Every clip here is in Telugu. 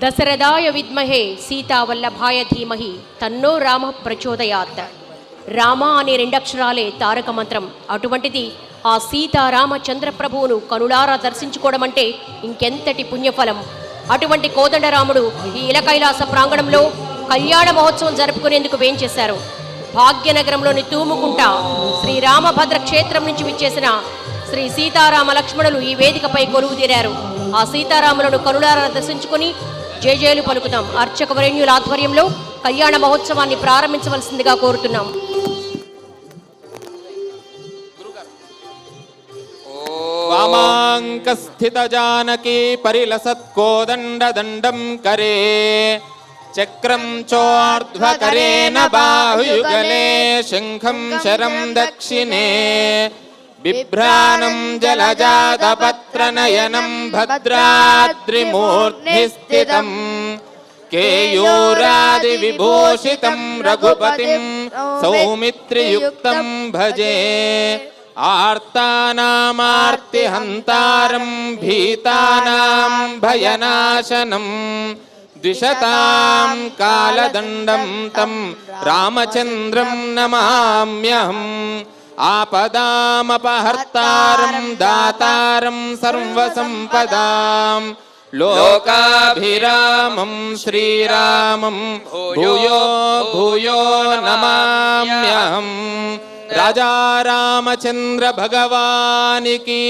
దశరథాయ విద్మహే సీతావల్లభాయ ధీమహి తన్నో రామ ప్రచోదయాత్. రామ అనే రెండక్షరాలే తారక మంత్రం. అటువంటిది ఆ సీతారామచంద్ర ప్రభువును కనులారా దర్శించుకోవడం అంటే ఇంకెంతటి పుణ్యఫలం. అటువంటి కోదండరాముడు ఈ ఇలకైలాస ప్రాంగణంలో కళ్యాణ మహోత్సవం జరుపుకునేందుకు వేంచేశారు. భాగ్యనగరంలోని తూముకుంట శ్రీరామభద్ర క్షేత్రం నుంచి విచ్చేసిన శ్రీ సీతారామ లక్ష్మణులు ఈ వేదికపై కొలువుదీరారు. ఆ సీతారాములను కనులారా దర్శించుకుని జయజయలు పలుకుతాం. అర్చక వరేణ్యుల ఆధ్వర్యంలో కళ్యాణ మహోత్సవాన్ని ప్రారంభించవలసిందిగా కోరుతున్నాం. వామాంకస్థిత జానకీ పరిలసత్కోదండ దండం కరే చక్రం చోర్ధ్వకరేణ బాహుయుగలే శంఖం శరం దక్షిణే బిభ్రాణం జలజాతపత్రనయనం భద్రాద్రిమూర్ధ్ని స్థితం కేయూరాది విభూషితం రఘుపతిం సౌమిత్రియుక్తం భజే ఆర్తానామార్తిహంతారం భీతానాం భయనాశనం ద్విషతాం కాలదండం తం రామచంద్రం నమామ్యహం ఆపదామపహర్తారం దాతారం సర్వసంపదాం లోకాభిరామం శ్రీరామం భూయో భూయో నమామ్యహం. రాజా రామచంద్ర భగవానికి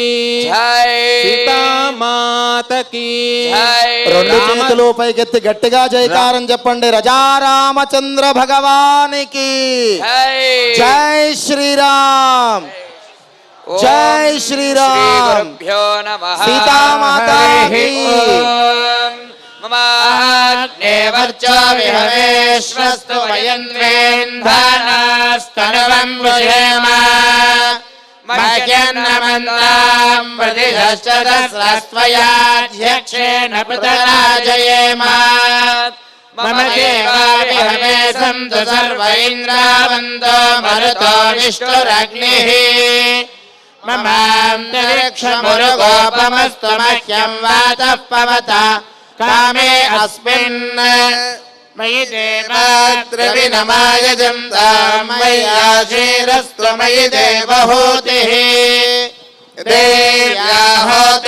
జై, సీతామాతకి జై. రెండు చేతులు పైకెత్తి గట్టిగా జయకారం చెప్పండి. రాజా రామచంద్ర భగవానికి జై. జై శ్రీరామ్, జై శ్రీరామ్. సీతామాతాకి మమాగ్నేవర్చో విహవేశ్వస్తు వయంద్వేంధనస్తనవం వృషేమ మహ్యన్నమంతాం ప్రతిదశ్చదస్రస్త్వయాధ్యక్షేణ పృతరాజయేమ మమ దేవా విహవే సంతు సర్వ ఇంద్రావంతో మరుతో విష్ణురగ్నిః మమాంతరిక్షమురుగోపమస్తు మహ్యం వాతః పవత కామే అస్మిన్ మయి దేవాద్రవినమాయజం తాం మయ్యాశీరస్తు మయి దేవహూతిః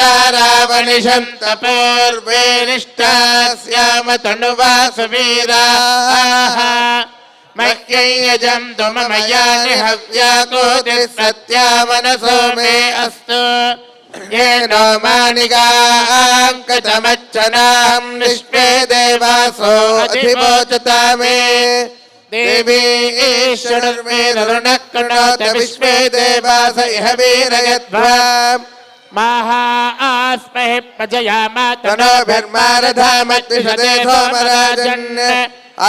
దేవ్యాహోతారావనిషంత పూర్వే నిష్టాస్యామ తనువా సువీరాః మహ్యయ్యజంతు మమ యాని హవ్యాకోతిః సత్యా మనసో మే అస్తు येनो मानिकाङ्कचमच्चनां निष्पे देवासो अधिवोचता मे देवी ईश्वरर्मेरुणः कृणोत विश्वे देवास इह वीरयध्वाम् महास्महि प्रजयामा तनोभिर्मारधामद्विषदे सोमराजन्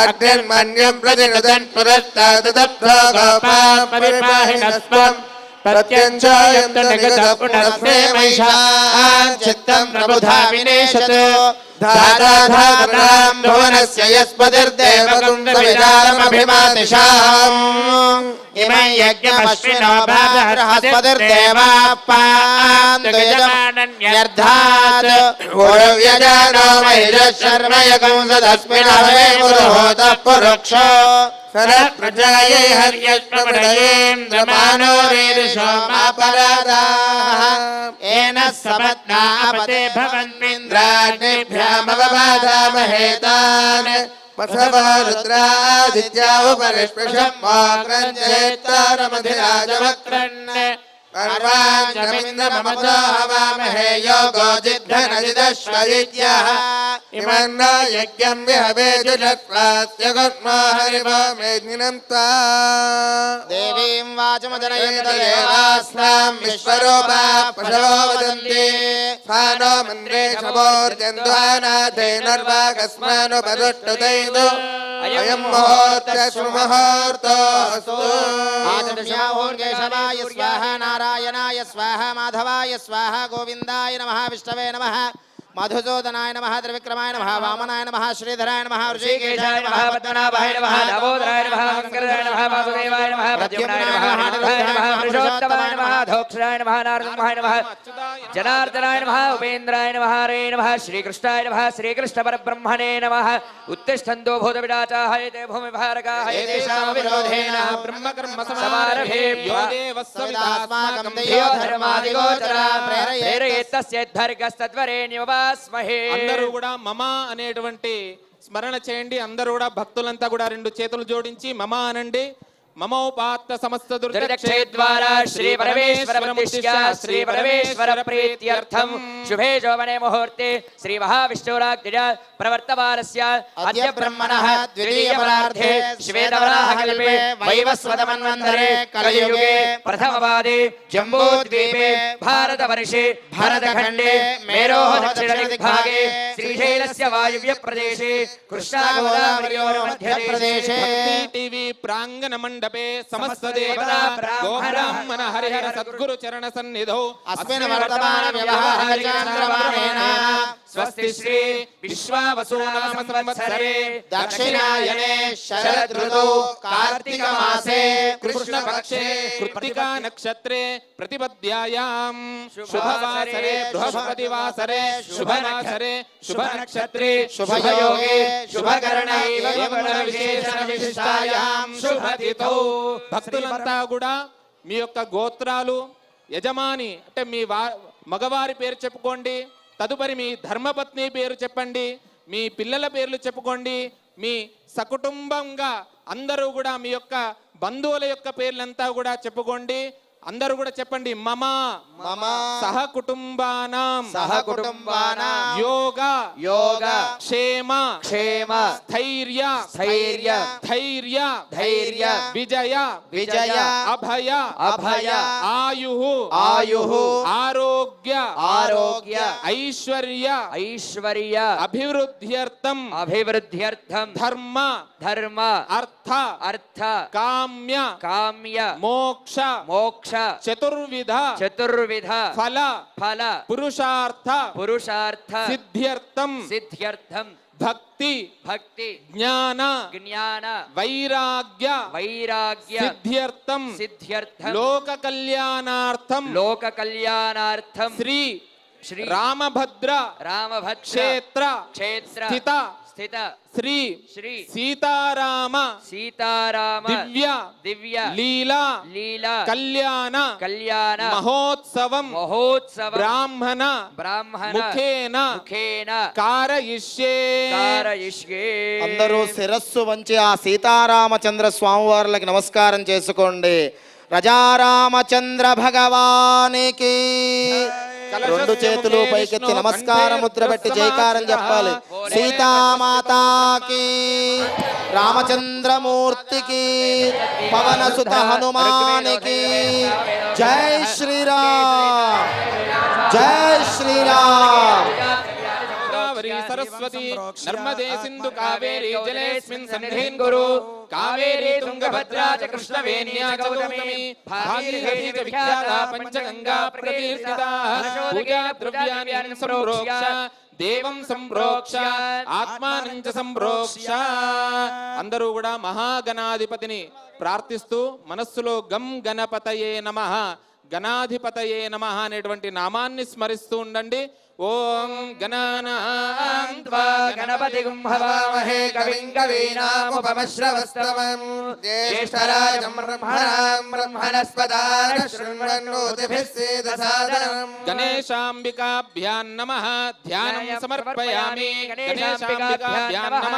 अग्निर्मन्यं प्रतिनदन् पुरस्ताददब्धो गोपां परिपाहिनस्त्वम् प्रत्यञ्चायन्त निगतः पुनस्ते महिषान् चित्तं प्रबुधा विनेशतु धाराधारां भुवनस्य यस्पतिर्देवकुन्दविदारमभिमातिशाम् इमं यज्ञमश्विनो भागहस्पतिर्देवापान्तु यजमानन्यर्धात् उर्व्यजानो महिषः शर्म यकंसदस्मिनभवे पुरुहूतः पुरुक्षो सरप्रजायै हर्यश्वमृगयेन्द्रमानो रीरिषोमापराधाः येन समत्नापते भवन्मिन्द्राग्निभ्यामवबाधामहेतान् वसवो रुद्रादित्या उपरिष्पृशम्मोग्रञ्जेत्तारमधिराजवक्रन् अर्वाञ्चमिन्द्रममतो हवामहे योगो जिद्धनजिदश्वजित्यः इमन्न यज्ञं विहवेजुषत्प्रास्य गुर्मो हरिवो मेघ्निनन्ता देवीं वाचमजनयन्त देवास्तां विश्वरूपा पशवो वदन्ति स्थानो मन्द्रे शवोर्जन्ध्वानाथेनर्वाकस्मानुपदुष्टुतैतु अयं मुहूर्तः सुमुहूर्तोऽस्तु आचमस्याहोर्गेशवाय स्वाहा नारायणाय स्वाहा माधवाय स्वाहा गोविन्दाय नमः विष्णवे नमः మధుసూదనాయ నమః త్రివిక్రమాయ నమః వామనాయ నమః శ్రీధరాయ నమః ఋషికేశాయ నమః పద్మనాభాయ నమః దామోదరాయ నమః వెంకటాయ నమః వాసుదేవాయ నమః ప్రద్యుమ్నాయ నమః అనిరుద్ధాయ నమః పురుషోత్తమాయ నమః ధోక్షాయ నమః నారసింహాయ నమః జనార్దనాయ నమః ఉపేంద్రాయ నమః హరే నమః శ్రీకృష్ణాయ నమః శ్రీకృష్ణ పరబ్రహ్మణే నమః ఉత్తిష్టంతో భూతవిడాచాః ఏతే భూమిభారకాః ఏతేషాం విరోధేన బ్రహ్మకర్మ సమారభే యో దేవస్సవిదాస్మాకం ధియో ధర్మాదిగోచరా ప్రేరయేత్తస్యద్ధర్గస్తద్వరేణ్యవాస్మహే. అందరూ కూడా మమ అనేటువంటి స్మరణ చేయండి. అందరూ కూడా భక్తులంతా కూడా రెండు చేతులు జోడించి మమ అనండి. మమోపాత్త సమస్త దుర్దక్షేద్వారా శ్రీ పరమేశ్వరముద్దిశ్య శ్రీ పరమేశ్వర ప్రీత్యర్థం శుభే శోభనే ముహూర్తే శ్రీ మహావిష్ణురాజ్ఞ ప్రవర్తమానస్య అద్య బ్రహ్మణః ద్వితీయ పరార్థే శ్వేతవరాహకల్పే వైవస్వతమన్వంతరే కలియుగే ప్రథమపాదే జంబూద్వీపే భారతవర్షే భరతఖండే మేరోః దక్షిణదిగ్భాగే శ్రీశైలస్య వాయువ్య ప్రదేశే కృష్ణాగోదావర్యోర్ మధ్యప్రదేశే టీవీ ప్రాంగణ మండపే సమస్త దేవతా గోబ్రాహ్మణ హరిహర సద్గురు చరణ సన్నిధౌ అస్మిన్ వర్తమాన వ్యవహారచంద్రమానేన స్వస్తి శ్రీ విశ్వావసునామ సంవత్సరే దక్షిణాయనే శరదృతౌ కార్తీక మాసే కృష్ణపక్షే కృత్తికా నక్షత్రే ప్రతిపద్యాయాం శుభవాసరే బృహస్పతివాసరే శుభవాసరే శుభనక్షత్రే శుభయోగే శుభకరణై విశేషణ విశిష్టాయాం శుభతిథౌ. భక్తులంతా కూడా మీ యొక్క గోత్రాలు, యజమాని అంటే మీ మగవారి పేరు చెప్పుకోండి. తదుపరి మీ ధర్మపత్ని పేరు చెప్పండి. మీ పిల్లల పేర్లు చెప్పుకోండి. మీ సకుటుంబంగా అందరూ కూడా మీ యొక్క బంధువుల యొక్క పేర్లంతా కూడా చెప్పుకోండి. అందరూ కూడా చెప్పండి. మమ మమ సహకుటుంబానాం యోగ క్షేమ స్థైర్య ధైర్య విజయ అభయ ఆయుః ఆరోగ్య ఐశ్వర్య అభివృద్ధ్యర్థం ధర్మ అర్థ కామ్య మోక్ష చతుర్విధ ఫల పురుషార్థ సిద్ధ్యర్థం భక్తి జ్ఞాన వైరాగ్య సిద్ధ్యర్థం లోక కళ్యాణార్థం శ్రీ రామభద్ర క్షేత్ర స్థిత శ్రీ సీతారామ దివ్య లీలా కళ్యాణ మహోత్సవం బ్రాహ్మణ ముఖేన కారయిష్యే. అందరూ శిరస్సు వంచి ఆ సీతారామచంద్ర స్వామివార్లకి నమస్కారం చేసుకోండి. రజారామచంద్ర భగవానికి రెండు చేతులు పైకెత్తి నమస్కార ముద్ర పెట్టి జైకారం చెప్పాలి. సీతామాతాకి రామచంద్రమూర్తికి పవనసుత హనుమానికి జై శ్రీరామ్ జై శ్రీరామ్. సరస్వతి నర్మదే సింధు కావేరీ జలేస్మిన్ సన్నిధిం కురు కావేరీ తుంగభద్రా చ కృష్ణవేణ్యా గౌతమి భాగీరథీ చ విఖ్యాతా పంచగంగా ప్రకీర్తితా పూజా ద్రవ్యాన్ని సంప్రోక్ష దేవం సంప్రోక్ష ఆత్మానం చ సంప్రోక్ష. అందరూ కూడా మహాగణాధిపతిని ప్రార్థిస్తూ మనస్సులో గం గణపతయే నమః గణాధిపతయే నమః అనేటువంటి నామాన్ని స్మరిస్తూ ఉండండి. ఓం గణానాం త్వా గణపతిం హవామహే కవిం కవీనాముపమశ్రవస్తవం జ్యేష్ఠరాజం బ్రహ్మణస్పదాన శృణ్వన్నోతిభిः సేదసాదనం. గణేశాంబికాభ్యాం నమః ధ్యానం సమర్పయామి. గణేశాంబికాభ్యాం నమః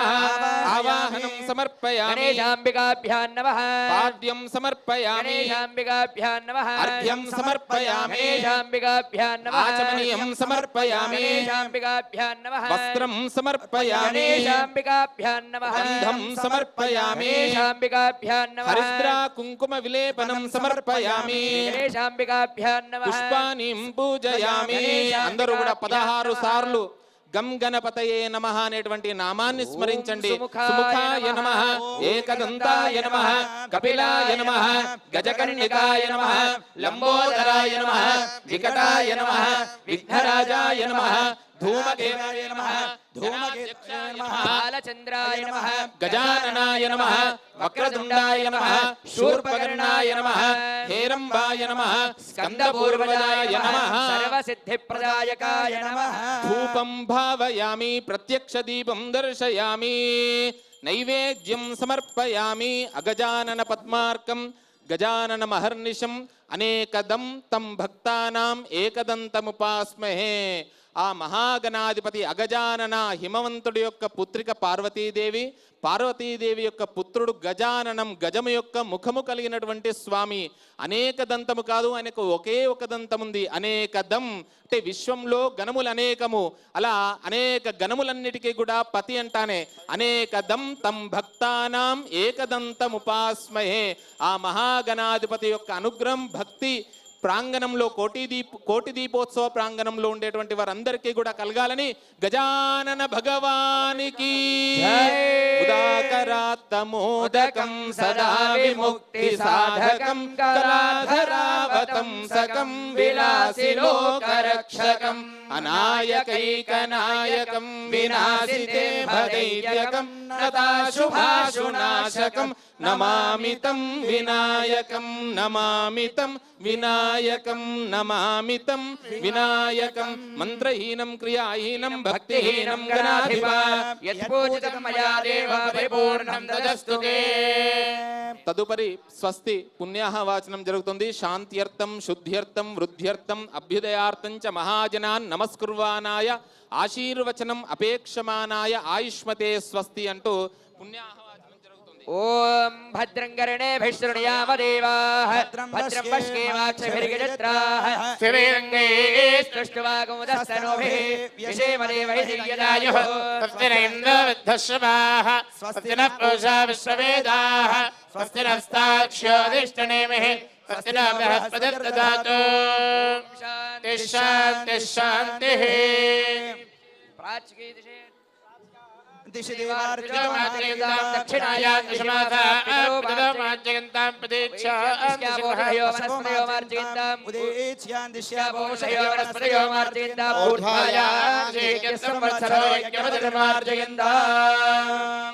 ఆవాహనం సమర్పయామి. గణేశాంబికాభ్యాం నమః పాడ్యం సమర్పయామి. గణేశాంబికాభ్యాం నమః అర్ఘ్యం సమర్పయామి. గణేశాంబికాభ్యాం నమః ఆచమనీయం సమర్పయామి. గణేశాంబికాభ్యాం నమః వస్త్రం సమర్పయామి. గణేశాంబికాభ్యాం నమః గంధం సమర్పయామి. గణేశాంబికాభ్యాం నమః హరిద్రా కుంకుమ విలేపనం సమర్పయామి. గణేశాంబికాభ్యాం నమః పుష్పాణిం పూజయామి. అందరూ కూడా 16 సార్లు గం గణపతయే నమః అనేటువంటి నామాన్ని స్మరించండి. సుముఖాయ నమః ఏకదంతాయ నమః కపిలాయ నమః గజకర్ణికాయ నమః లంబోదరాయ నమః వికటాయ నమః విఘ్నరాజాయ నమః ధూమకేతాయ నమః ధూమకేతాయ నమః బాలచంద్రాయ నమః గజాననాయ నమః వక్రతుండాయ నమః శూర్పకర్ణాయ నమః హేరంబాయ నమః స్కందపూర్వజాయ నమః సర్వసిద్ధిప్రదాయకాయ నమః ధూపం భావయామి ప్రత్యక్ష దీపం దర్శయామి నైవేద్యం సమర్పయామి అగజానన పద్మార్కం గజానన మహర్నిశం అనేకదం తం భక్తానాం ఏకదంతముపాస్మహే. ఆ మహాగణాధిపతి అగజానన హిమవంతుడి యొక్క పుత్రిక పార్వతీదేవి, పార్వతీదేవి యొక్క పుత్రుడు గజాననం, గజము యొక్క ముఖము కలిగినటువంటి స్వామి. అనేక దంతము కాదు, ఆయనకు ఒకే ఒక దంతం ఉంది. అనేకదం అంటే విశ్వంలో గణములు అనేకము, అలా అనేక గణములన్నిటికీ కూడా పతి అంటానే. అనేకదం తం భక్తానాం ఏకదంతముపాస్మహే. ఆ మహాగణాధిపతి యొక్క అనుగ్రహం భక్తి ప్రాంగణంలో కోటి దీపోత్సవ ప్రాంగణంలో ఉండేటువంటి వారందరికీ కూడా కలగాలని గజానన భగవానికి ఉదాకరాత్తమోదకం సదా విముక్తి సాధకం కళాధరావతం సకం విలాసిలోకరక్షకం అనాయకైకనాయకం వినాశితే భదైర్యకం నతాశుభాశునాశకం నమామితం వినాయకం నమామితం వినాయకం నమామితం వినాయకం. మంత్రహీనం క్రియాహీనం భక్తిహీనం గణాధిప యత్పూజితం మయా దేవ పరిపూర్ణం తదస్తుతే. తదుపరి స్వస్తి పుణ్యాహ వాచనం జరుగుతుంది. శాంత్యర్థం శుద్ధ్యర్థం వృద్ధ్యర్థం అభ్యుదయార్థం చ మహాజనాన్ నమస్కుర్వానాయ ఆశీర్వచనం అపేక్షమానాయ ఆయుష్మతే స్వస్తి అంటూ పుణ్యాహ వాచనం జరుగుతుంది. ఓం భద్రం కర్ణేభిః శృణుయామ దేవాః భద్రం పశ్యేమాక్షభిర్గజత్రాః స్థిరైరంగైస్తుష్టువాగుముదస్తనూభిः విషేమదేవైः దివ్యదాయుः స్వస్తి న ఇంద్రో వృద్ధశ్రవాః స్వస్తి నః పూషా విశ్వవేదాః స్వస్తి నస్తాక్ష్యోదిష్టనేమిః స్వస్తి నో బృహస్పతిర్దదాతు. శాంతి శాంతిః. ప్రాచ్యే దిశే దిశి దేవార్జునమాత్రేందాం దక్షిణాయాం పితరోమాజ్యంతాం ప్రదీక్షాభూషయో వనస్పతయో మార్జయంతాం ఉదేచ్యాన్ భూషయో వనస్పతయో మార్జయంతాం ఊర్ధ్వాయాం సంవత్సరో యజ్ఞపతిర్మార్జయంతాం.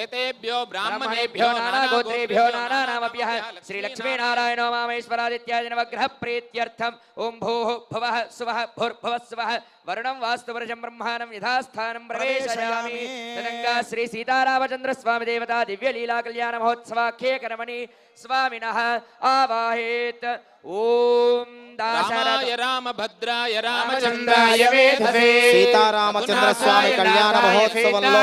ఏతేభ్యో బ్రాహ్మణేభ్యో నానాగోత్రేభ్యో నానానామభ్యః శ్రీలక్ష్మీనారాయణో మామేశ్వరాదిత్యాది నవగ్రహ ప్రీత్యర్థం ఓం భూః భువః సువః భూర్భువః స్వః వరుణం వాస్తువర్జం బ్రహ్మాణం యథాస్థానం ప్రవేశయామి. తదంగా శ్రీ సీతారామచంద్ర స్వామి దేవతా దివ్య లీలా కళ్యాణ మహోత్సవాఖ్యే కర్మణి స్వామినః ఆవాహేత్. ఓం రామాయ రామభద్రాయ రామచంద్రాయ వేధసే. సీతారామచంద్ర స్వామి కళ్యాణ మహోత్సవంలో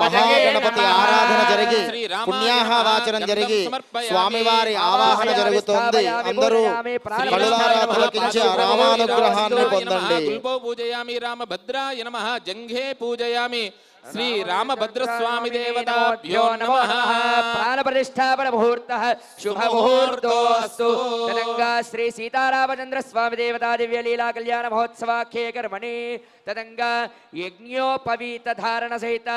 మహాగణపతి ఆరాధన జరిగి పుణ్యాహవాచనం జరిగి స్వామివారి ఆవాహన జరుగుతోంది. అందరూ కళలారా తిలకించి ఆ రామానుగ్రహాన్ని పొందండి. పూజయామి రామభద్రాయ నమః జంఘే పూజయామి శ్రీ రామభద్రస్వామి దేవతాభ్యో నమః. ప్రాణ ప్రతిష్టాపన ముహూర్తః శుభ ముహూర్తోస్తు. తదంగా శ్రీ సీతారామచంద్ర స్వామి దేవతా దివ్య లీలా కళ్యాణ మహోత్సవాఖ్యే కర్మణి తదంగా యజ్ఞోపవీత ధారణ సహిత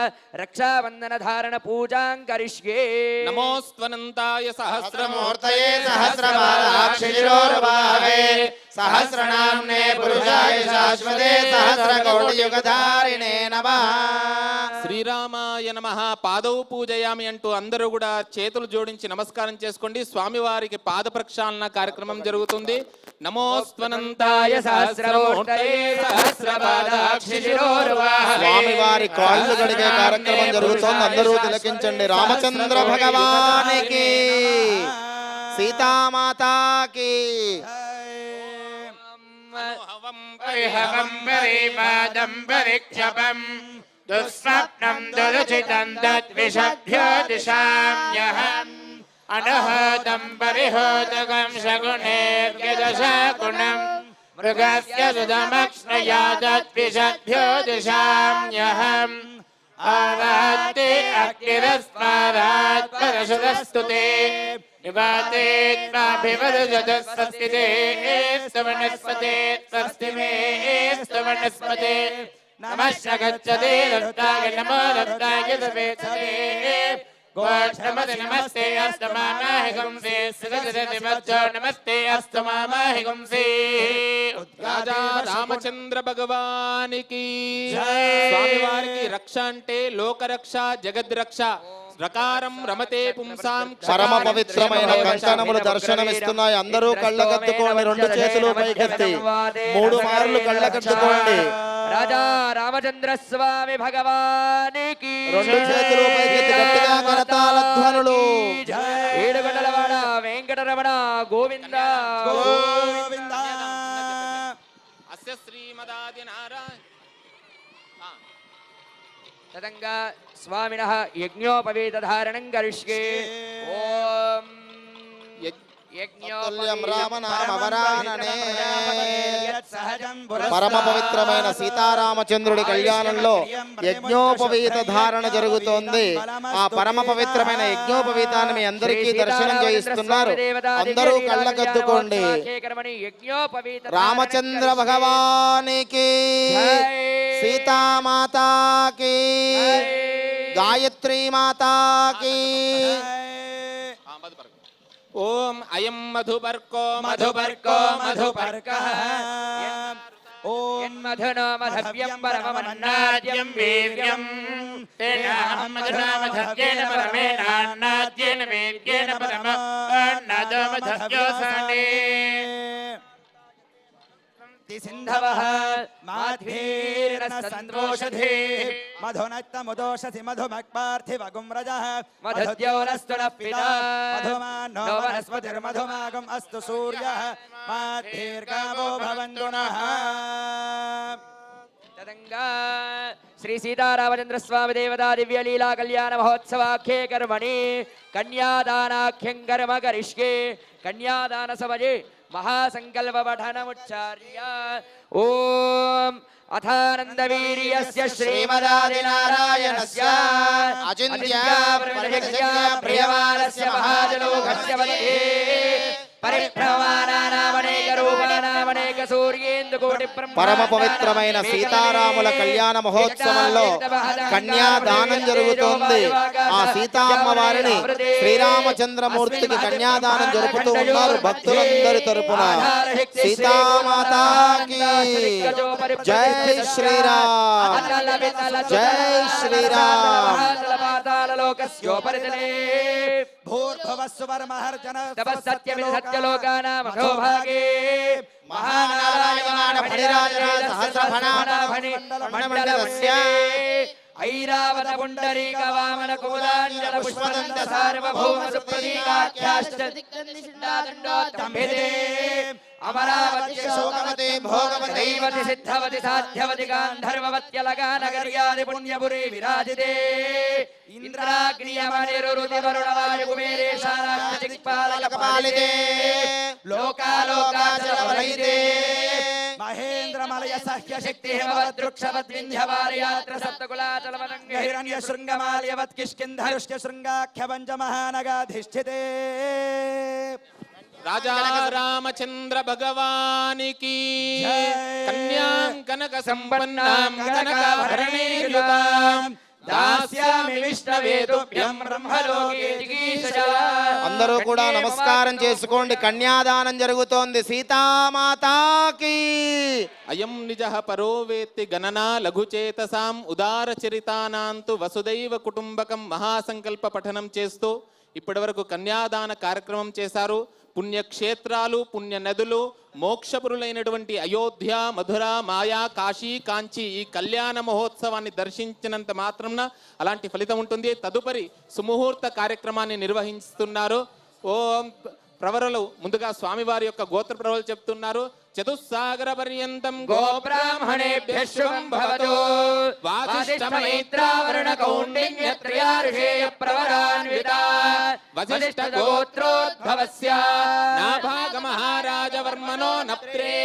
రక్షాబంధన ధారణ పూజాం కరిష్యే. నమోస్త్వనంతాయ సహస్రమూర్తయే సహస్రపాదాక్షిశిరోర్వాహవే సహస్రనామ్నే పురుషాయ శాశ్వతే సహస్రకోటియుగధారిణే నమః. శ్రీరామాయ నమః. పాదౌ పూజయామి అంటూ అందరూ కూడా చేతులు జోడించి నమస్కారం చేసుకోండి. స్వామివారికి పాద ప్రక్షాళన కార్యక్రమం జరుగుతుంది. నమోస్త్వనంతాయ సహస్రమూర్తయే సహస్రపాదాక్షిశిరోర్వాహవే. స్వామివారి కాళ్ళు గడిగే కార్యక్రమం జరుగుతోంది. అందరూ తిలకించండి. రామచంద్ర భగవానికి, సీతామాతాకి. పరిహవం పరిపాదం పరిక్షపం దుస్వప్నం దురచితం తద్విషభ్యో దిశామ్యహం అనహోతం పరిహోతకం సగుణేర్యదశాగుణం మృగస్య సుధమక్ష్ణయా తద్విషభ్యో దిశామ్యహం ఆరాత్తే అగ్నిరస్మారాత్ పరశురస్తుతే నివాతేత్మాభివదజతస్వస్తితే స్తవనస్పతే స్వస్తి మే స్తవనస్పతే నమశ్చ గచ్చతే దత్తాయ నమో దత్తాయ సవేత్సతే गोष्ठमति नमस्ते अस्तु मामाहि गुंसि सुगति वच्चो नमस्ते अस्तु मामाहि गुंसि राजा रामचंद्र भगवान की स्वामी वारिकी रक्ष अंटे लोक रक्ष जगद रक्ष ప్రకారం రమతే పుంసాం పరమ పవిత్రమైన కంకణములు దర్శనమిస్తున్నాయి. అందరూ కళ్ళకద్దుకోండి, రెండు చేతులు పైకెత్తి 3 మార్లు కళ్ళకద్దుకోండి. రాజా రామచంద్ర స్వామి భగవానికి 2 చేతులు పైకెత్తి గట్టిగా కరతాళ ధ్వనులు. ఏడుగొండలవాడ వెంకటరమణ గోవింద గోవింద. అస్య శ్రీమదాది నారాయణ తదంగా స్వామినః యజ్ఞోపవీత ధారణం కరిష్యే. ఓం తుల్యం రామనామవరాననే. సహజం పరమ పవిత్రమైన సీతారామచంద్రుడి కళ్యాణంలో యజ్ఞోపవీత ధారణ జరుగుతోంది. ఆ పరమ పవిత్రమైన యజ్ఞోపవీతాన్ని మీ అందరికీ దర్శనం చేయిస్తున్నారు. అందరూ కళ్ళకద్దుకోండి. రామచంద్ర భగవానికి, సీతామాతాకి, గాయత్రీ మాతాకి. ఓం అయం మధుపర్కో మధుపర్కో మధుపర్కః. ఓం మధునో మధవ్యం పరమమన్నాద్యం వీర్యం తేనాహం మధునా మధవ్యేన పరమేనాన్నాద్యేన వీర్యేన పరమోన్నదో మధవ్యోసానే. సింధవః మాధ్వీర్న సంతోషధే మధునక్తముదోషసి మధుమక్పార్థివగుమ్రజః మధుద్యౌరస్తునః పితా మధుమాన్నో వనస్పతిర్మధుమాగం అస్తు సూర్యః మాధ్వీర్గావో భవంతు నః. తదంగా శ్రీ సీతారామచంద్ర స్వామి దేవతా దివ్య లీలా కళ్యాణ మహోత్సవాఖ్యే కర్మణి కన్యాదానాఖ్యం కర్మ కరిష్యే. కన్యాదాన సమయే మహాసంకల్ప పఠనముచ్చార్య. ఓం అథానందవీర్యస్య శ్రీమదాదినారాయణస్య అచింత్య అచింత్య ప్రియమానస్య మహాజలోకస్య వదే పరిభ్రమానామనేక రూపానామనేక సూర్యేందుకోటి పరమ పవిత్రమైన సీతారాముల కళ్యాణ మహోత్సవంలో కన్యాదానం జరుగుతోంది. ఆ సీతామ్మ వారిని శ్రీరామచంద్రమూర్తికి కన్యాదానం జరుపుతూ ఉన్నారు భక్తులందరి తరపున. సీతామాతాకి జై శ్రీరామ్, జై శ్రీరామ్. భూర్భువస్సువర్మహర్జన తపస్సత్యమితి సత్యలోకానాం అధోభాగే మహానారాయణ ఫణిరాజన సహస్రఫణాఫణి మండలస్య ఐరావత పుండరీక వామన కుముదాంజల పుష్పదంత సార్వభౌమ సుప్రతీకాఖ్యాశ్చ దిక్కందిశిందాదండోత్తంభిదే అమరావత్య శోకవతి భోగవతి దైవతి సిద్ధవతి సాధ్యవతి గాంధర్వవత్యలగానగర్యాది పుణ్యపురీ విరాజితే ఇంద్రాగ్నియమనిరురుతి వరుణవాయు కుబేరేశానాదిక్పాలకపాలితే లోకాలోకాచలవలయితే మహేంద్రమలయ సహ్య శక్తి హిమవద్రుక్షవద్వింధ్యవారయాత్ర సప్తకులాచలమనంగ హిరణ్య శృంగమాల్యవత్ కిష్కింధరుష్య శృంగాఖ్యవంజ మహానగాధిష్ఠితే. రాజా రామచంద్ర భగవానికి కన్యాం కనక సంపన్నాం కనకాభరణైర్యుతాం దాస్యామి విష్ణవేతుభ్యం బ్రహ్మలోకే జిగీషజా. అందరూ కూడా నమస్కారం చేసుకోండి. కన్యాదానం జరుగుతోంది సీతామాతాకి. అయం నిజః పరో వేత్తి గణనా లఘుచేతసాం ఉదార చరితానాంతు వసుదైవ కుటుంబకం మహాసంకల్ప పఠనం చేస్తూ ఇప్పటివరకు కన్యాదాన కార్యక్రమం చేశారు. పుణ్యక్షేత్రాలు, పుణ్య నదులు, మోక్షపురులైనటువంటి అయోధ్య, మధుర, మాయా, కాశీ, కాంచి ఈ కళ్యాణ మహోత్సవాన్ని దర్శించినంత మాత్రంన అలాంటి ఫలితం ఉంటుంది. తదుపరి సుముహూర్త కార్యక్రమాన్ని నిర్వహిస్తున్నారు. ఓం ప్రవరలు ముందుగా స్వామివారి యొక్క గోత్ర ప్రవరలు చెప్తున్నారు. చతుస్సాగర పర్యంతం గోబ్రాహ్మణేభ్యః శుభం భవతు వాసిష్ఠమైత్రావరుణ కౌండిన్యత్రయార్షేయ ప్రవరాన్వితా వశిష్ఠ గోత్రోద్భవస్య నాభాగ మహారాజవర్మనో నప్త్రే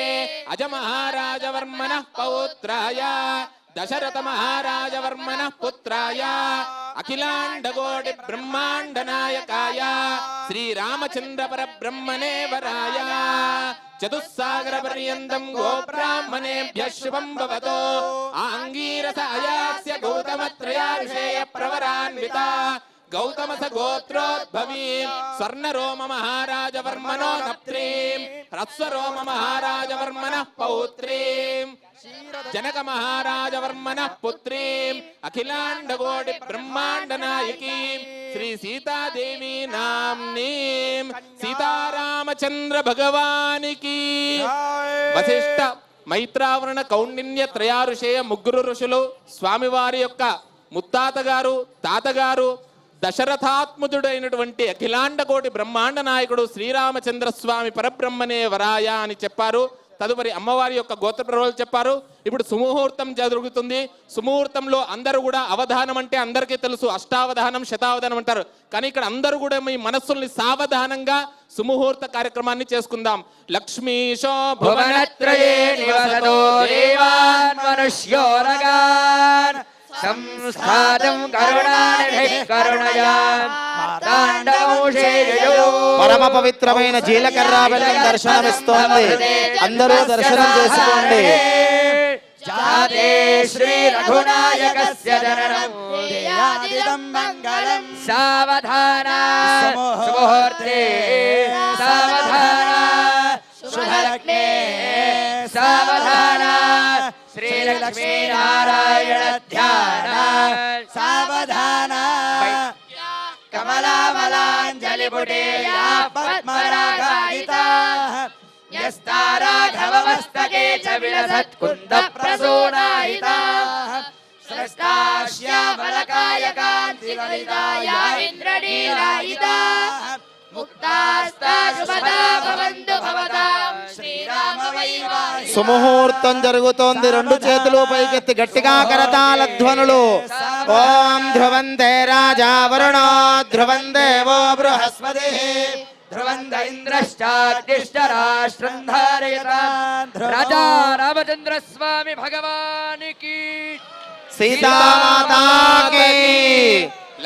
అజ మహారాజవర్మనః పౌత్రాయ దశరథ మహారాజవర్మనః పుత్రాయ అఖిలాండకోటి బ్రహ్మాండ నాయకాయ శ్రీరామచంద్ర పరబ్రహ్మణే వరాయ చతుస్సాగర పర్యంతం గోబ్రాహ్మణేభ్యః శుభం భవతు ఆంగీరస అయాస్య గౌతమత్రయార్షేయ ప్రవరాన్వితా గౌతమ గోత్రోద్భవీం స్వర్ణరోమ మహారాజవర్మణో నప్త్రీం హ్రస్వరోమ మహారాజవర్మణః పౌత్రీం జనక మహారాజవర్మణః పుత్రీం అఖిలాండకోటి బ్రహ్మాండ నాయకీం శ్రీ సీతాదేవి నామ్నీం సీతారామచంద్ర భగవానికి. వశిష్ఠ మైత్రావరణ కౌండిన్య త్రయారుషేయ ముగ్గురు ఋషులు స్వామివారి యొక్క ముత్తాత గారు, తాతగారు, దశరథాత్మజుడైనటువంటి అఖిలాండ కోటి బ్రహ్మాండ నాయకుడు శ్రీరామచంద్ర స్వామి పరబ్రహ్మనే వరాయ అని చెప్పారు. తదుపరి అమ్మవారి యొక్క గోత్ర ప్రవలు చెప్పారు. ఇప్పుడు సుముహూర్తం జరుగుతుంది. సుముహూర్తంలో అందరూ కూడా అవధానం అంటే అందరికీ తెలుసు, అష్టావధానం శతావధానం అంటారు. కానీ ఇక్కడ అందరూ కూడా మీ మనస్సుల్ని సావధానంగా సుముహూర్త కార్యక్రమాన్ని చేసుకుందాం. లక్ష్మీశో భువనత్రయే నివసతో దేవాన్ మనుష్యోరగాన్ సంస్థాతం కరుణానిధిః కరుణయా మార్తాండమూషేయో. పరమ పవిత్రమైన జీలకర్ర బెల్లం దర్శనమిస్తోంది. అందరూ దర్శనం చేసుకోండి. జాతే శ్రీ రఘునాయకస్య జననం దేయాదిదం మంగళం. సావధాన సుముహూర్తే సావధాన శుభలగ్నే సావధాన శ్రీలక్ష్మీ నారాయణ ధ్యాన సావధాన కమలామలాంజలిపుటే యా పద్మరాగాయితా యస్తా రాఘవమస్తకే చ విలసత్ కుంద ప్రసూనాయితా సృష్టాశ్యామలకాయ కాంతిలలితా యా ఇంద్రనీలాయితా ముక్తాస్తా శుభదా భవంతు భవతాం శ్రీరామ వైవాహిక. సుముహూర్తం జరుగుతోంది. రెండు చేతులు పైకెత్తి గట్టిగా కరతాళ ధ్వనులు. ఓం ధ్రువంతే రాజా వరుణో ధ్రువం దేవో బృహస్పతి ధ్రువంత ఇంద్రశ్చాద్దిష్టరాష్ట్రం ధారయతాం. రాజా రామచంద్ర స్వామి భగవానికి సీతామాతాకి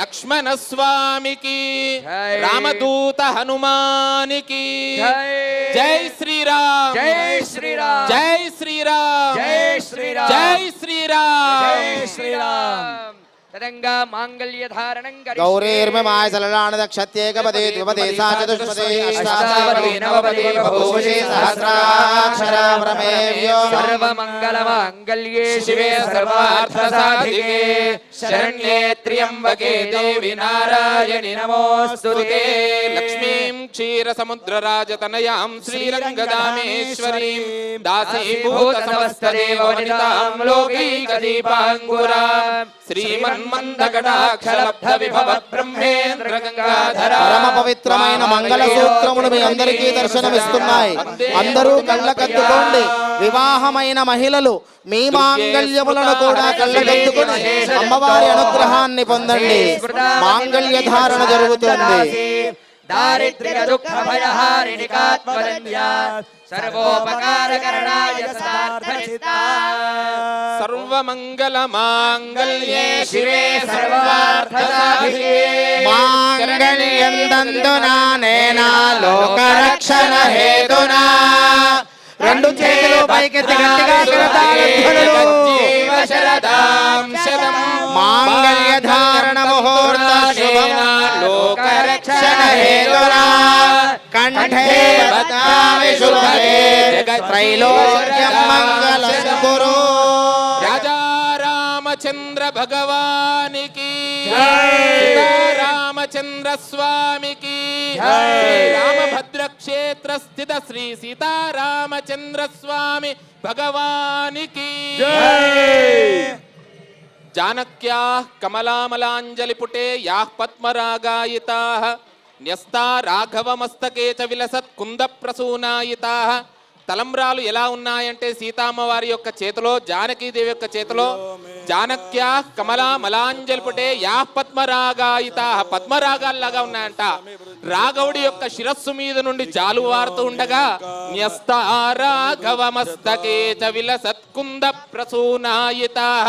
లక్ష్మణ స్వామికి జై. రామదూత హనుమానికి జై. జై శ్రీరామ్. జై శ్రీరామ్. జై శ్రీరామ్. జై శ్రీరామ్. జై శ్రీరామ్. జై శ్రీరామ్. తదంగా మాంగళ్య ధారణం గౌరీర్మమాయ సలలానదక్షత్యేకపదే ద్విపదే సా చతుష్పదే అష్టాపదే నవపదే బహువశే సహస్రాక్షరాభ్రమేవ్యో. సర్వమంగళ మాంగళ్యే శివే సర్వార్థ సాధికే శరణ్యే త్ర్యంబకే దేవి నారాయణి నమోస్తుతే. లక్ష్మీం క్షీరసముద్రరాజతనయాం శ్రీరంగదామేశ్వరీం దాసీభూత సమస్త దేవవనితాం లోకైకదీపాంకురాం శ్రీమన్మందకటాక్షలబ్ధ విభవ బ్రహ్మేంద్ర గంగాధర. పరమ పవిత్రమైన మంగళ సూత్రములు మీ అందరికీ దర్శనమిస్తున్నాయి. అందరూ కళ్ళకద్దుకోండి. వివాహమైన మహిళలు మీ మాంగళ్యములను కూడా కళ్ళకద్దుకుని అమ్మవారి అనుగ్రహాన్ని పొందండి. మాంగళ్య ధారణ జరుగుతుంది. దారిద్ర్య దుఃఖ భయహారిణి కాత్మజన్యా సర్వోపకారకరణాయ సదార్థచిత్తా. సర్వమంగళ మాంగళ్యే శివే సర్వార్థసాధికే మాంగళ్యం దందునా నేనా లోకరక్షణ హేతునా. రెండు చేతులు పైకెత్తి గట్టిగా కరతాళ ధ్వనులు. మాంగళ్య ధారణ ముహూర్త శుభం లోకరక్షణ హేతునా కంఠే బధ్నామి శుభే త్రైలోక్యం మంగళం కురు. రాజా రామచంద్ర భగవానికి రామచంద్ర స్వామికి రామభద్ర క్షేత్ర స్థిత శ్రీ సీతారామచంద్ర స్వామి భగవానికి. జానక్యా కమలామలాంజలిపుటే యాః పద్మరాగాయితాః న్యస్తా రాఘవమస్తకే చ విలసత్ కుంద ప్రసూనాయితాః. తలంబ్రాలు ఎలా ఉన్నాయంటే సీతామ్మ వారి యొక్క చేతిలో, జానకీదేవి యొక్క చేతిలో జానక్యా కమలామలాంజలిపుటే యాః పద్మరాగాయితాః పద్మరాగాల్లాగా ఉన్నాయంట. రాఘవుడి యొక్క శిరస్సు మీద నుండి జాలువారుతూ ఉండగా న్యస్తా రాఘవమస్తకే చ విలసత్ కుంద ప్రసూనాయితాః.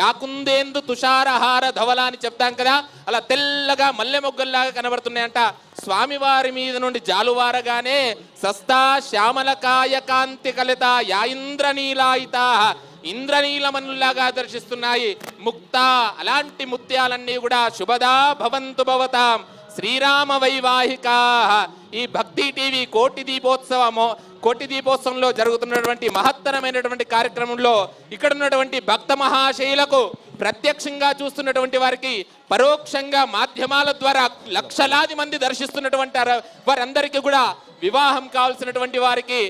యాకుందేందు తుషారహార ధవల అని చెప్తాం కదా, అలా తెల్లగా మల్లె మొగ్గల్లాగా కనబడుతున్నాయంట స్వామివారి మీద నుండి జాలువారగానే సస్తా శ్యామలకాయ కాంతి కలిత యా ఇంద్రనీలాయిత ఇంద్రనీలమనులాగా దర్శిస్తున్నాయి. ముక్త అలాంటి ముత్యాలన్నీ కూడా శుభదా భవంతు భవతాం శ్రీరామ వైవాహిక. ఈ భక్తి టీవీ కోటి దీపోత్సవంలో జరుగుతున్నటువంటి మహత్తరమైనటువంటి కార్యక్రమంలో ఇక్కడ ఉన్నటువంటి భక్త మహాశైలకు ప్రత్యక్షంగా చూస్తున్నటువంటి వారికి పరోక్షంగా మాధ్యమాల ద్వారా లక్షలాది మంది దర్శిస్తున్నటువంటి వారందరికీ కూడా వివాహం కావాల్సినటువంటి వారికి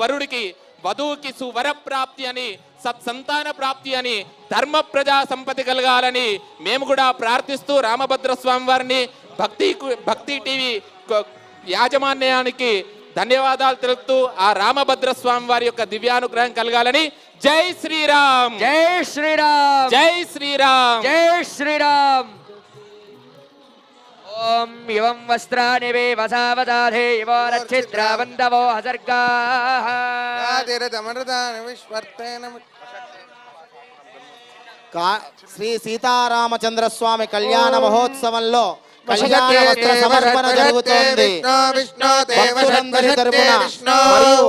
వరుడికి వధువుకి సువర ప్రాప్తి అని సత్సంతాన ప్రాప్తి అని ధర్మ ప్రజా సంపత్తి కలగాలని మేము కూడా ప్రార్థిస్తూ రామభద్ర స్వామి వారిని భక్తి టీవీ యాజమాన్యానికి ధన్యవాదాలు తెలుపుతూ ఆ రామభద్ర స్వామి వారి యొక్క దివ్యానుగ్రహం కలగాలని జై శ్రీరామ్ జై శ్రీరామ్ జై శ్రీరామ్ జై శ్రీరామ్. ఓం ఇవం వస్త్రాని వే వసావదాధే ఇవో రక్షిద్రావంతవో హసర్గాః. శ్రీ సీతారామచంద్ర స్వామి కళ్యాణ మహోత్సవంలో కళ్యాణ వస్త్ర సమర్పణ జరుగుతోంది. భక్తులందరి తరపున మరియు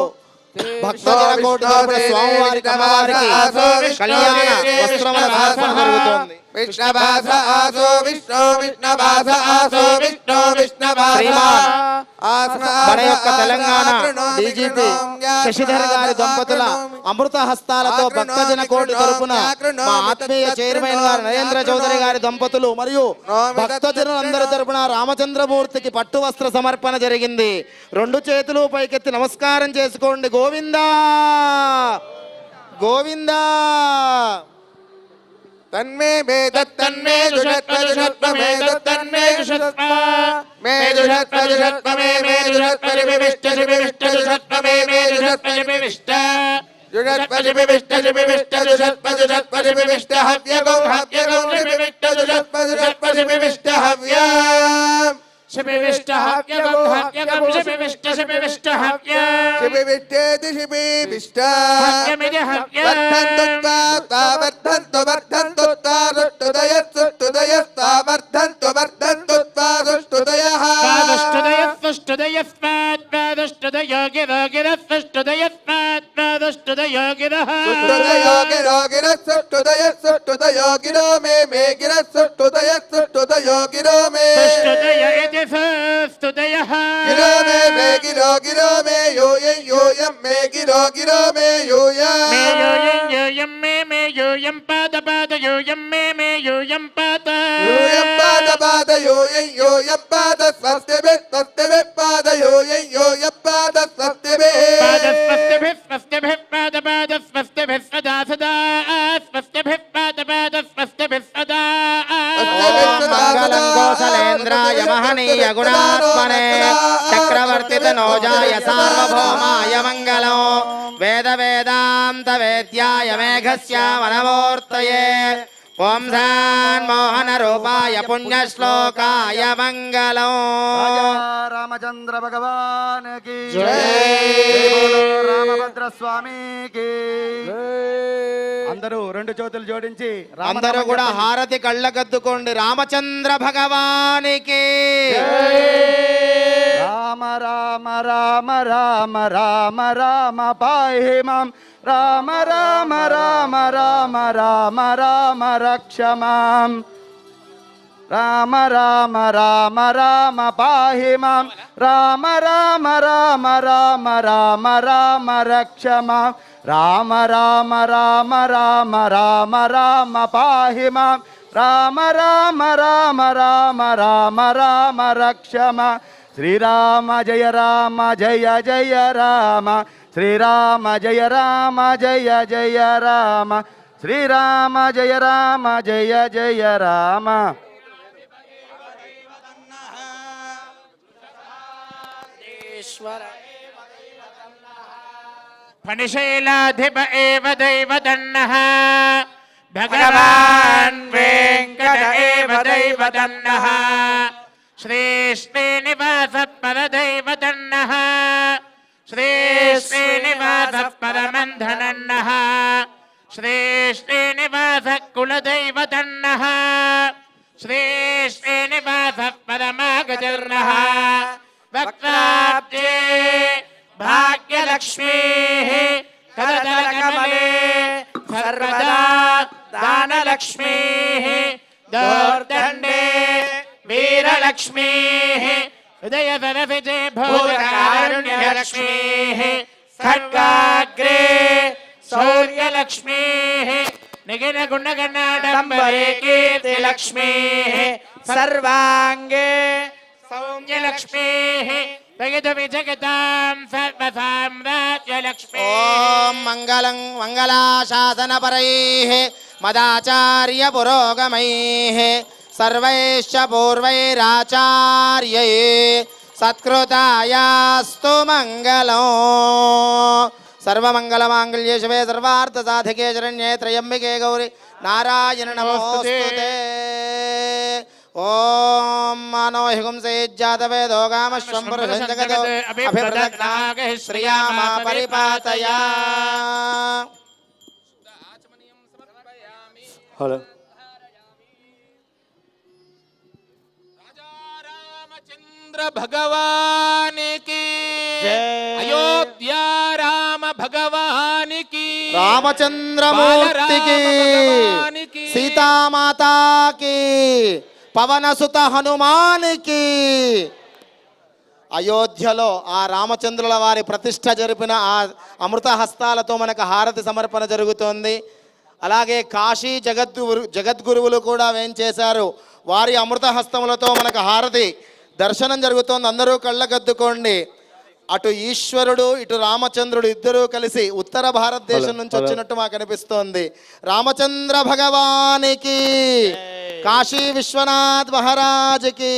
భక్తజన కోటి తరపున స్వామివారికి అమ్మవారికి కళ్యాణ వస్త్రముల సమర్పణ జరుగుతోంది. విష్ణుభాస ఆసో విష్ణు విష్ణుభాస ఆసో విష్ణు విష్ణుభాస మన యొక్క తెలంగాణ డీజీపీ శశిధర్ గారి దంపతుల అమృత హస్తాలతో భక్తజన కోటి తరపున మా ఆత్మీయ చైర్మన్ గారు నరేంద్ర చౌదరి గారి దంపతులు మరియు భక్తజనులందరి తరపున రామచంద్రమూర్తికి పట్టు వస్త్ర సమర్పణ జరిగింది. రెండు చేతులు పైకెత్తి నమస్కారం చేసుకోండి. గోవిందా గోవిందా. तन्मे तन्मे दुषत्व मे तन्मे दुषत्व मे दुषत्व मे मे दुषत्व विविष्ट दुषत्व मे दुषत्व विविष्ट दुषत्व विविष्ट हव्यगौ विविष्ट दुषत्व विविष्ट हव्यम् शिविष्ट हव्यगौ शिविष्ट हव्यम् शिविष्टेति शिविष्ट हव्यमिति हव्यम् वर्धन्तु यूयं पाद यूयं मे यूयं पाद यूयं पाद स्वस्तिभिः पाद यूयं पाद स्वस्तिभिः पाद स्वस्तिभिः सदा स्वस्तिभिः पाद स्वस्तिभिः सदा. मंगलं कौसलेन्द्राय महनीय गुणात्मने चक्रवर्ती तनोजाय सार्वभौमाय मंगलो वेद वेदांत वेद्याय मेघश्यामनमूर्तये ओम मोहन रूपाय पुण्यश्लोकाय मंगलो. రామచంద్ర భగవాన్ కి రామభద్ర స్వామి కి. అందరూ రెండు చేతులు జోడించి అందరూ కూడా హారతి కళ్ళకద్దుకోండి. రామచంద్ర భగవానికి రామ రామ రామ రామ రామ రామ పాహి మాం రామ రామ రామ రామ రామ రామ రక్ష మాం రామ రామ రామ రామ పాహి మాం రామ రామ రామ రామ రామ రామ రక్ష మాం రామ రామ రామ రామ రామ రామ పాహి మాం రామ రామ రామ రామ రామ రామ రక్ష మాం. శ్రీరామ జయ రామ జయ జయ రామ శ్రీరామ జయ రామ జయ జయ రామ శ్రీరామ జయ రామ జయ జయ రామ. फणिशैलाधिप एव दैवदन्नः भगवान् वेङ्कट एव दैवदन्नः श्रीश्रीनिवासः परदैवदन्नः श्रीश्रीनिवासः परमन्धनन्नः श्रीश्रीनिवासः कुलदैवदन्नः श्रीश्रीनिवासः परमाग वितिर्नः वक्त्राब्जे भाग्यलक्ष्मीः करतलकमले सर्वदा दानलक्ष्मीः दोर्दण्डे वीरलक्ष्मीः हृदयवनविजे भूतकारुण्यलक्ष्मीः खड्गाग्रे शौर्यलक्ष्मीः निगिनगुणगणाडम्बरे कीर्तिलक्ष्मीः सर्वाङ्गे सौम्यलक्ष्मीः जगतां सर्वसाम्राज्यलक्ष्मीः ఓం మంగళం మంగళాశాసనపరైః మదాచార్య పురోగమైః సర్వైశ్చ పూర్వైరాచార్యై సత్కృతాయాస్తు మంగళం సర్వమంగళమాంగళ్యే శివే సర్వార్థసాధికే శరణ్యే త్రయంబికే గౌరి నారాయణ నమోస్తుతే ఓం మానో హిగుంసేజ్జాతవేదో కామశ్వం పురుషం జగతో అభిప్రదగ్నాగ శ్రియామా పరిపాతయా. హలో రామచంద్ర భగవానికి జై. అయోధ్య రామ భగవానికి రామచంద్రమూర్తికి భగవానికి సీతామాతాకి పవనసుత హనుమానికి అయోధ్యలో ఆ రామచంద్రుల వారి ప్రతిష్ఠ జరిపిన ఆ అమృత హస్తాలతో మనకు హారతి సమర్పణ జరుగుతోంది. అలాగే కాశీ జగద్గురువులు కూడా వేంచేశారు. వారి అమృత హస్తములతో మనకు హారతి దర్శనం జరుగుతోంది. అందరూ కళ్ళకద్దుకోండి. అటు ఈశ్వరుడు ఇటు రామచంద్రుడు ఇద్దరూ కలిసి ఉత్తర భారతదేశం నుంచి వచ్చినట్టు మాకు అనిపిస్తోంది. రామచంద్ర భగవానికి కాశీ విశ్వనాథ్ మహారాజ్కి